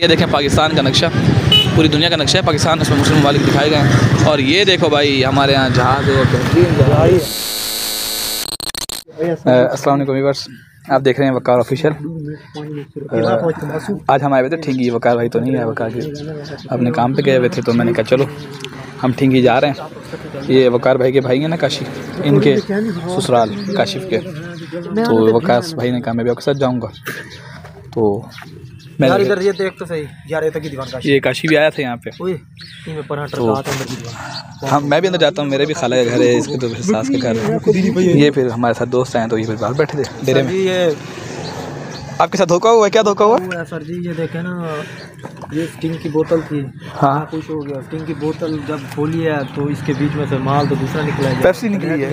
ये देखें पाकिस्तान का नक्शा, पूरी दुनिया का नक्शा है पाकिस्तान, उसमें मुस्लिम ममालिक दिखाए गए हैं। और ये देखो भाई हमारे यहाँ जहाज़ है, बेहतरीन जहाज़। अस्सलाम वालेकुम व्यूअर्स, आप देख रहे हैं वकार ऑफिशियल। आज हम आए हुए थे ठिंगी, वकार भाई तो नहीं है, वकार के अपने काम पे गए हुए थे, तो मैंने कहा चलो हम ठिंगी जा रहे हैं। ये वकार भाई के भाई हैं ना काशी, इनके ससुराल काशिफ के, तो वकार भाई ने कहा मैं भी आपके साथ जाऊँगा। तो मैं इधर ये देख तो सही जा रहे थे कि दीवान काशी, ये काशी भी आया था यहाँ पे, तो हम मैं भी अंदर जाता हूँ, मेरे भी खाला का घर है, इसके तो सास का घर है। ये फिर हमारे साथ दोस्त आए तो ये फिर बाहर बैठे थे डेरे में। ये आपके साथ धोखा हुआ है? क्या धोखा हुआ सर जी? ये देखे ना, ये स्टिंग की बोतल थी, हाँ कुछ हो गया। स्टिंग की बोतल जब खोली है तो इसके बीच में से माल तो दूसरा निकला है, पेप्सी निकली है।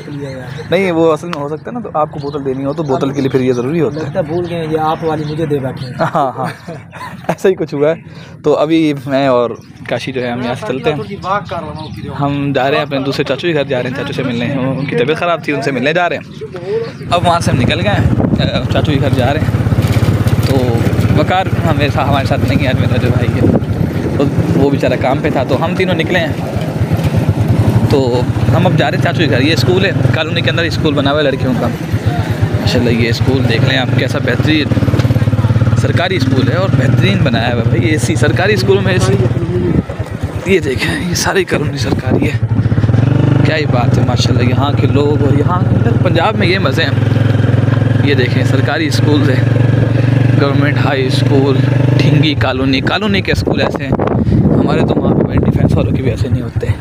नहीं वो असल में हो सकता है ना, तो आपको बोतल देनी हो तो बोतल के लिए फिर ये ज़रूरी होता है। भूल गए ये आप वाली मुझे दे बैठे। हाँ हाँ ऐसा ही कुछ हुआ है। तो अभी मैं और काशी जो है हम यहाँ से चलते हैं, हम जा रहे हैं अपने दूसरे चाचू के घर जा रहे हैं, चाचू से मिलने। उनकी तबीयत ख़राब थी, उनसे मिलने जा रहे हैं। अब वहाँ से हम निकल गए, चाचू के घर जा रहे हैं। तो वकार हमारे साथ नहीं है, आज मेरा जो भाई है तो वो बेचारा काम पे था, तो हम तीनों निकले हैं। तो हम अब जा रहे हैं चाचू के घर। ये स्कूल है, कॉलोनी के अंदर स्कूल बना हुआ है लड़कियों का, माशाल्लाह। ये स्कूल देख लें आप, कैसा बेहतरीन सरकारी स्कूल है और बेहतरीन बनाया हुआ है भाई। एसी सरकारी स्कूल में एसी, ये देखें ये सारी कॉलोनी सरकारी है। क्या ही बात है माशाल्लाह, यहाँ के लोग और यहाँ पंजाब में ये मज़े हैं। ये देखें सरकारी स्कूल है, गवर्नमेंट हाई स्कूल ठिंगी कॉलोनी के स्कूल ऐसे हैं। हमारे तो वहाँ पे डिफेंस वालों के भी ऐसे नहीं होते।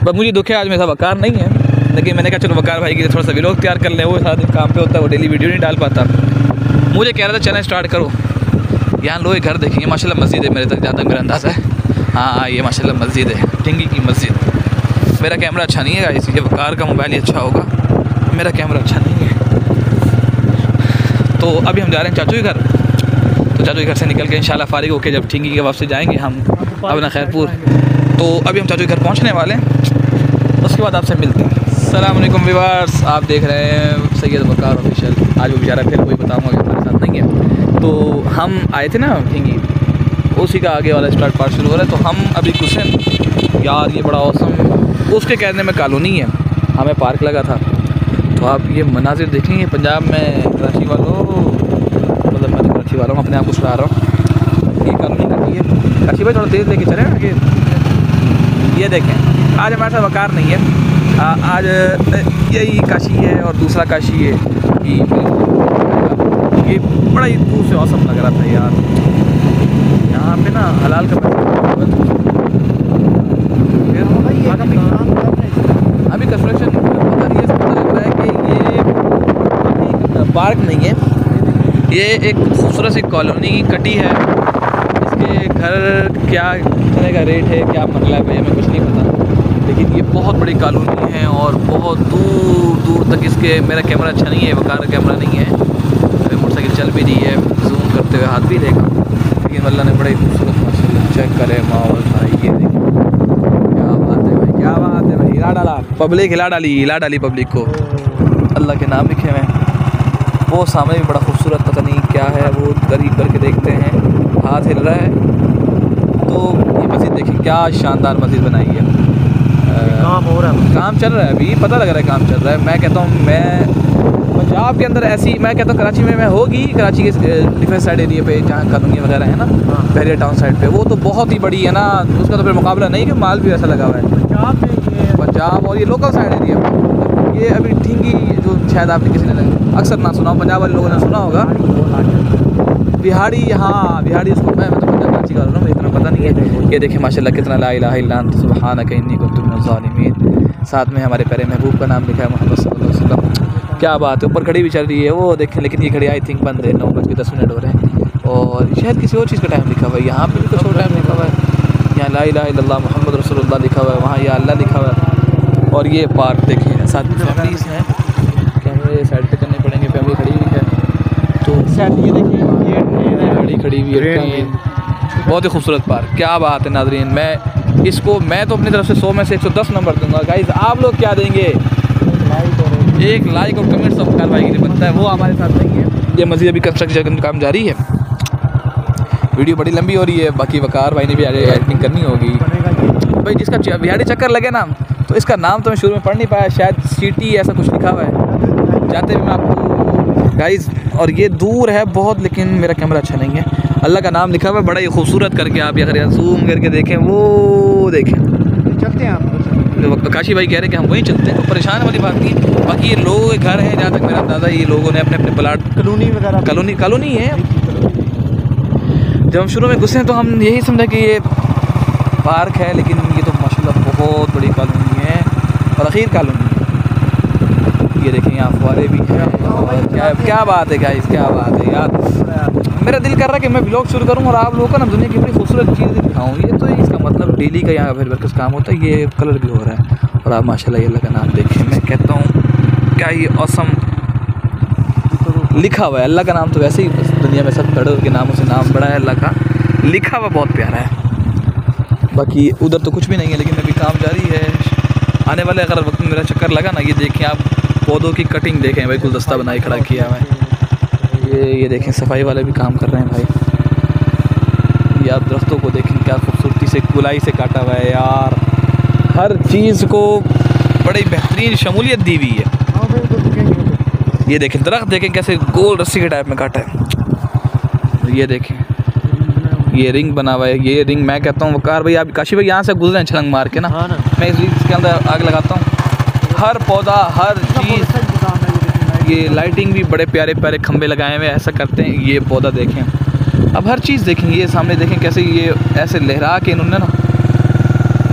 पर मुझे दुख है आज मेरा वकार नहीं है, लेकिन मैंने कहा चलो वकार भाई के लिए थोड़ा सा व्लॉग तैयार कर लें। वो सारा दिन काम पे होता है, वो डेली वीडियो नहीं डाल पाता। मुझे कह रहा था चैनल स्टार्ट करो। यहाँ लोग घर देखेंगे, माशाल्लाह मस्जिद है, मेरे तक जहाँ तक मेरा अंदाज़ा है। हाँ ये माशाल्लाह मस्जिद है, ठिंगी की मस्जिद। मेरा कैमरा अच्छा नहीं है, इसलिए वकार का मोबाइल ही अच्छा होगा, मेरा कैमरा अच्छा नहीं है। तो अभी हम जा रहे हैं चाचू के घर। तो चाचू के घर से निकल के इंशाल्लाह फारिग होकर जब ठिंगी के वापस जाएंगे हम अपना खैरपुर। तो अभी हम चाचू के घर पहुंचने वाले हैं, उसके बाद आपसे मिलते हैं। अस्सलाम वालेकुम व्यूअर्स, आप देख रहे हैं सैयद वकार ऑफिशियल। आज वो बेचारा फिर कोई बताऊंगा कि हमारे साथ नहीं है। तो हम आए थे ना ठिंगी, उसी का आगे वाला स्टार्ट पार्ट शुरू हो रहा है। तो हम अभी घुसे यार, ये बड़ा औसम, उसके कहने में कॉलोनी है, हमें पार्क लगा था। तो आप ये मनाजिर देखेंगे पंजाब में, कराची वालों, मतलब मैं कराची वाला हूँ, अपने आप को सुना रहा हूँ। ये कॉलोनी का है काशी भाई, थोड़ा तेज़ लेके चले ना कि ये देखें। आज हमारे साथ वकार नहीं है, आज यही काशी है और दूसरा काशी है। ये बड़ा ही दूर से औसम लग रहा था यार। यहाँ पे ना हलाल का अभी कंस्ट्रक्शन ये पता लग रहा है कि ये पार्क नहीं है, ये एक खूबसूरत सी कॉलोनी की कटी है। इसके घर क्या कितने का रेट है, क्या मसला है भैया, हमें कुछ नहीं पता। लेकिन ये बहुत बड़ी कॉलोनी है और बहुत दूर दूर तक इसके, मेरा कैमरा अच्छा नहीं है, वकार का कैमरा नहीं है। अभी मोटरसाइकिल चल भी रही है, जूम करते हुए हाथ भी देखा, लेकिन अल्लाह ने बड़े खूबसूरत माशाल्लाह चेक करे माहौल भाई। ये देखिए क्या बात है भाई, क्या बात है भाई। हिला डाला पब्लिक, हिला डाली पब्लिक को, अल्लाह के नाम लिखे हुए हैं। वो सामने भी बड़ा खूबसूरत, पता नहीं क्या है, वो करीब करके देखते हैं, हाथ हिल रहा है। तो ये मस्जिद देखिए क्या शानदार मस्जिद बनाई है। काम हो रहा है, काम चल रहा है, अभी पता लग रहा है काम चल रहा है। मैं कहता हूँ मैं पंजाब के अंदर ऐसी, मैं कहता हूँ कराची में मैं होगी, कराची के डिफेंस साइड एरिया पे जहाँ कॉलोनी वगैरह है ना, बहरिया टाउन साइड पे, वो तो बहुत ही बड़ी है ना, उसका तो फिर मुकाबला नहीं कि माल भी ऐसा लगा हुआ है। पंजाब और ये लोकल साइड एरिया, ये अभी ठिंगी जो शायद आपने किसी ने अक्सर ना सुना हो, पंजाब वाले लोगों ने सुना होगा, बिहाड़ी। हाँ बिहाड़ी उसको, मैं तो पंजाब कराची का हूँ, इतना पता नहीं है। ये देखें माशाल्लाह कितना ला इलाहा इल्ला अंत सुब्हानक इन्नी कुन्तु मिनज़ ज़ालिमीन। साथ में हमारे प्यारे महबूब का नाम लिखा है, मोहम्मद सल्लल्लाहु अलैहि वसल्लम। क्या बात है, ऊपर घड़ी भी चल रही है वो देखें, लेकिन ये घड़ी आई थिंक बंद है, 9:10 हो रहे हैं। और शायद किसी और चीज़ का टाइम लिखा हुआ है, यहाँ पे भी कुछ और टाइम लिखा हुआ है। यहाँ ला इलाहा इल्लल्लाह मुहम्मद रसूलुल्लाह लिखा हुआ है, वहाँ या अल्लाह लिखा हुआ है। और ये पार्क देखें, साथ में फैमिलीज़ हैं, कैमरे साइड पे करने पड़ेंगे, फैमिली खड़ी हुई है। तो ये देखिए गाड़ी खड़ी हुई है, बहुत ही खूबसूरत पार्क। क्या बात है नाज़रीन, मैं तो अपनी तरफ से 100 में से 110 नंबर दूंगा। गाइस आप लोग क्या देंगे? एक लाइक और कमेंट सब वकार भाई के लिए बनता है, वो हमारे साथ नहीं है। ये मस्जिद अभी कंस्ट्रक्शन का काम जारी है। वीडियो बड़ी लंबी हो रही है। बाकी वकार भाई ने भी आगे एडिटिंग करनी होगी भाई। जिसका बिहाड़ी चक्कर लगे ना तो इसका नाम तो मैं शुरू में पढ़ नहीं पाया, शायद सिटी ऐसा कुछ लिखा हुआ है। जाते हुए मैं आपको गाइस, और ये दूर है बहुत लेकिन मेरा कैमरा अच्छा नहीं है। अल्लाह का नाम लिखा हुआ है बड़ा ही खूबसूरत करके, आप अगर यहाँ जूम करके देखें, वो देखें, चलते हैं आप। काशी भाई कह रहे हैं कि हम वहीं चलते हैं, तो परेशान वाली बात नहीं। बाकी ये लोगों के घर हैं, जहाँ तक मेरा अंदाज़ा ये लोगों ने अपने अपने प्लाट कॉलोनी वगैरह कॉलोनी है। जब हम शुरू में घुसे तो हम यही समझा कि ये पार्क है, लेकिन ये तो माशाल्लाह बहुत बड़ी कॉलोनी है और अखीर कॉलोनी है। ये देखें यहाँ फुआरे भी हैं। क्या बात है गाइस, क्या बात है यार। मेरा दिल कर रहा है कि मैं ब्लॉग शुरू करूँ और आप लोगों को ना दुनिया की बड़ी खूबसूरत चीज़ें दिखाऊँ। ये तो इसका मतलब डेली का यहाँ फिर वर्कर्स काम होता है। ये कलर भी हो रहा है और आप माशाल्लाह ये अल्लाह का नाम देखें। मैं कहता हूँ क्या ये औसम लिखा हुआ है। अल्लाह का नाम तो वैसे ही दुनिया में सब बड़े के नामों से नाम बड़ा है, अल्लाह का लिखा हुआ बहुत प्यारा है। बाकी उधर तो कुछ भी नहीं है, लेकिन अभी काम जारी है। आने वाले अगर वक्त में मेरा चक्कर लगा ना, ये देखें आप पौधों की कटिंग देखें भाई, गुलदस्ता बनाई खड़ा किया है। ये देखें सफाई वाले भी काम कर रहे हैं भाई। ये आप दरख्तों को देखें क्या खूबसूरती से गुलाई से काटा हुआ है यार। हर चीज़ को बड़ी बेहतरीन शमूलियत दी हुई है। ये देखें दरख्त देखें कैसे गोल रस्सी के टाइप में काटा है। ये देखें ये रिंग बना हुआ है। ये रिंग मैं कहता हूँ वकार भाई, आप काशी भाई यहाँ से गुजरे छलंग मार के ना, मैं इस रिंग के अंदर आग लगाता हूँ। हर पौधा हर चीज़, ये लाइटिंग भी बड़े प्यारे प्यारे खंबे लगाए हुए ऐसा करते हैं। ये पौधा देखें, अब हर चीज़ देखें। ये सामने देखें कैसे ये ऐसे लहरा के इन्होंने ना,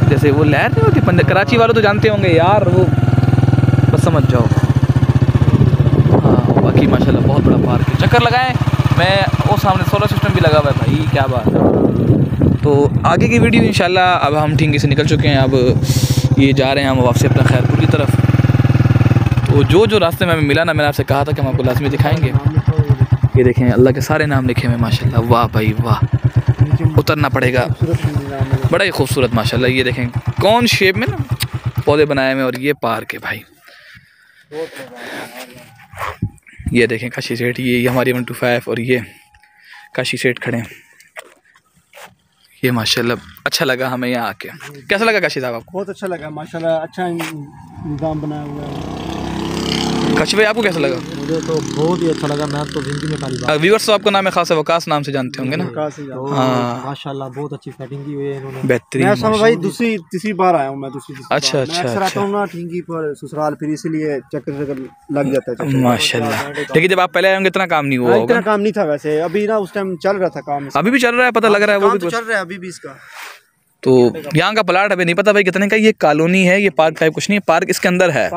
जैसे वो लहर नहीं होती कराची वाले तो जानते होंगे यार, वो बस समझ जाओ। हाँ बाकी माशाल्लाह बहुत बड़ा पार्क है। चक्कर लगाएं, मैं वो सामने सोलर सिस्टम भी लगा हुआ है भाई, क्या बात है। तो आगे की वीडियो इंशाल्लाह अब हम ठींगे से निकल चुके हैं। अब ये जा रहे हैं हम वापसी अपना खैरपुर की तरफ। तो जो रास्ते में हमें मिला ना, मैंने आपसे कहा था कि हम आपको लाजमी दिखाएंगे। ये देखें अल्लाह के सारे नाम लिखे हुए माशाल्लाह, वाह भाई वाह। उतरना पड़ेगा, बड़ा ही खूबसूरत माशाल्लाह। ये देखें कौन शेप में ना पौधे बनाए हुए, और ये पार्क है भाई। ये देखें काशी सेठ, ये हमारी 125 और ये काशी सेठ खड़े हैं। ये माशाल्लाह अच्छा लगा हमें यहाँ आके। कैसा लगा काशी साहब आपको? बहुत अच्छा लगा माशाल्लाह, अच्छा निज़ाम बनाया हुआ है। काशी भाई आपको कैसा लगा? मुझे तो बहुत ही अच्छा लगा। मैं तो जिंदगी में पहली बार, व्यूअर्स तो आपको नाम है खास वकास नाम से जानते होंगे ना? हाँ माशाल्लाह बहुत अच्छी सेटिंग की हुई है इन्होंने, बेहतरीन। मैं समझ भाई तीसरी बार आया हूँ मैं। अच्छा अक्सर आता हूँ ना ठींगी पर ससुराल, फिर इसीलिए चक्कर लग जाता है माशाल्लाह। लेकिन जब आप पहले आए होंगे इतना काम नहीं हुआ होगा? इतना काम नहीं था वैसे, अभी ना उस टाइम चल रहा था काम। अभी भी चल रहा है, पता लग रहा है वो भी चल रहा है अभी भी इसका। तो यहाँ का प्लाट अभी नहीं पता भाई कितने का। ये कॉलोनी है, ये पार्क टाइप कुछ नहीं है। पार्क इसके अंदर है,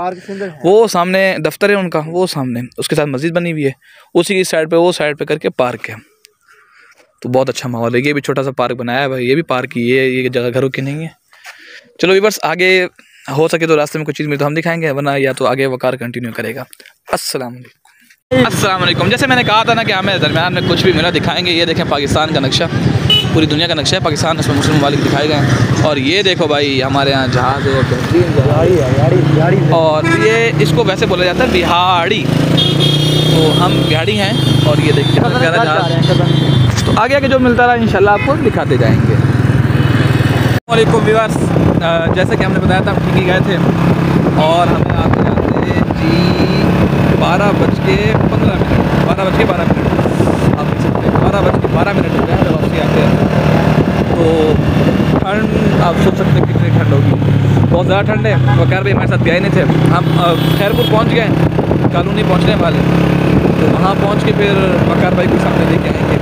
वो सामने दफ्तर है उनका, वो सामने उसके साथ मस्जिद बनी हुई है, उसी की साइड पे वो साइड पे करके पार्क है। तो बहुत अच्छा माहौल है। ये भी छोटा सा पार्क बनाया है भाई, ये भी पार्क ही है, ये जगह घरों की नहीं है। चलो व्यूअर्स आगे हो सके तो रास्ते में कुछ चीज़ में तो हम दिखाएंगे, वरना या तो आगे वकार कंटिन्यू करेगा। अस्सलाम वालेकुम। जैसे मैंने कहा था ना कि हमें दरमियान में कुछ भी मिला दिखाएंगे। ये देखें पाकिस्तान का नक्शा, पूरी दुनिया का नक्शा है पाकिस्तान, उसमें मुस्लिम ममालिक दिखाए गए हैं। और ये देखो भाई हमारे यहाँ जहाज़ है, बेहतरीन जहाज़। और ये इसको वैसे बोला जाता है बिहाड़ी, तो हम बिहाड़ी हैं। और ये देखिए प्यारा जहाज़। तो आगे आगे जो मिलता रहा इंशाल्लाह आपको दिखाते जाएंगे। वालेकुम व्यूअर्स, जैसे कि हमने बताया था हम ठीकी गए थे और हमें आते आते जी 12:15 आप देख सकते हैं 12:12 हो गया है वापसी आते हैं। तो ठंड आप सोच सकते हैं कितनी ठंड होगी, बहुत ज़्यादा ठंड है। वकार भाई हमारे साथ गए नहीं थे, हम खैरपुर पहुंच गए, कॉलोनी पहुंचने वाले। तो वहाँ पहुंच के फिर वकार भाई को सामने लेके आएंगे।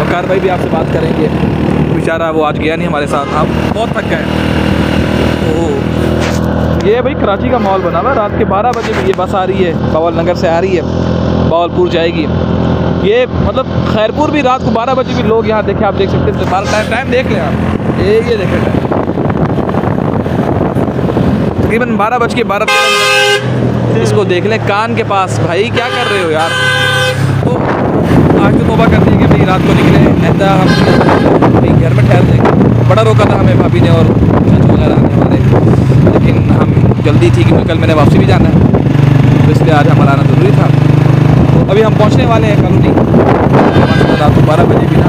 वकार भाई भी आपसे बात करेंगे, बेचारा वो आज गया नहीं हमारे साथ, हम बहुत थक गए। तो ये भाई कराची का माहौल बना हुआ है। रात के 12 बजे भी ये बस आ रही है, बावल नगर से आ रही है, बावलपुर जाएगी। ये मतलब खैरपुर भी रात को 12 बजे भी लोग यहाँ देखे, आप देख सकते हैं। टाइम देख लें आप, ये देखें टाइम तकरीबन 12:12 इसको देख लें कान के पास। भाई क्या कर रहे हो यार? तो आज तो तौबा करते हैं कि भाई रात को निकले, ऐसा हम भाई घर में ठहर देंगे। बड़ा रोका था हमें भाभी ने और चाचू वगैरह आने वाले, लेकिन हम जल्दी थी क्योंकि कल मैंने वापसी भी जाना है, तो इसलिए आज हमारा आना ज़रूरी था। तो अभी हम पहुंचने वाले हैं कॉलोनी। रात को 12 बजे भी ना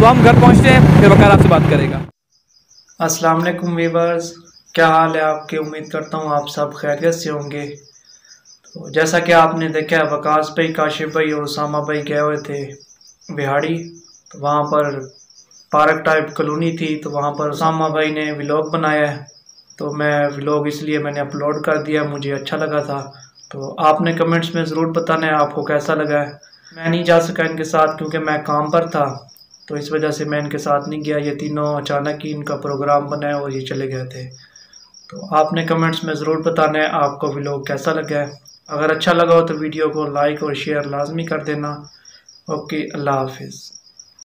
तो हम घर पहुँचते हैं, फिर वकार आपसे बात करेगा। अस्सलाम वालेकुम वीवर्स, क्या हाल है आपके? उम्मीद करता हूँ आप सब खैरियत से होंगे। तो जैसा कि आपने देखा, वकास भाई, काशिफ भाई और उसामा भाई गए हुए थे बिहाड़ी। तो वहाँ पर पार्क टाइप कॉलोनी थी, तो वहाँ पर उसामा भाई ने व्लॉग बनाया है। तो मैं व्लॉग इसलिए मैंने अपलोड कर दिया, मुझे अच्छा लगा था। तो आपने कमेंट्स में ज़रूर बताना है आपको कैसा लगा है। मैं नहीं जा सका इनके साथ क्योंकि मैं काम पर था, तो इस वजह से मैं इनके साथ नहीं गया। ये तीनों अचानक ही इनका प्रोग्राम बना और ये चले गए थे। तो आपने कमेंट्स में ज़रूर बताना है आपको व्लॉग कैसा लगा है। अगर अच्छा लगा हो तो वीडियो को लाइक और शेयर लाजमी कर देना। ओके, अल्लाह हाफिज़।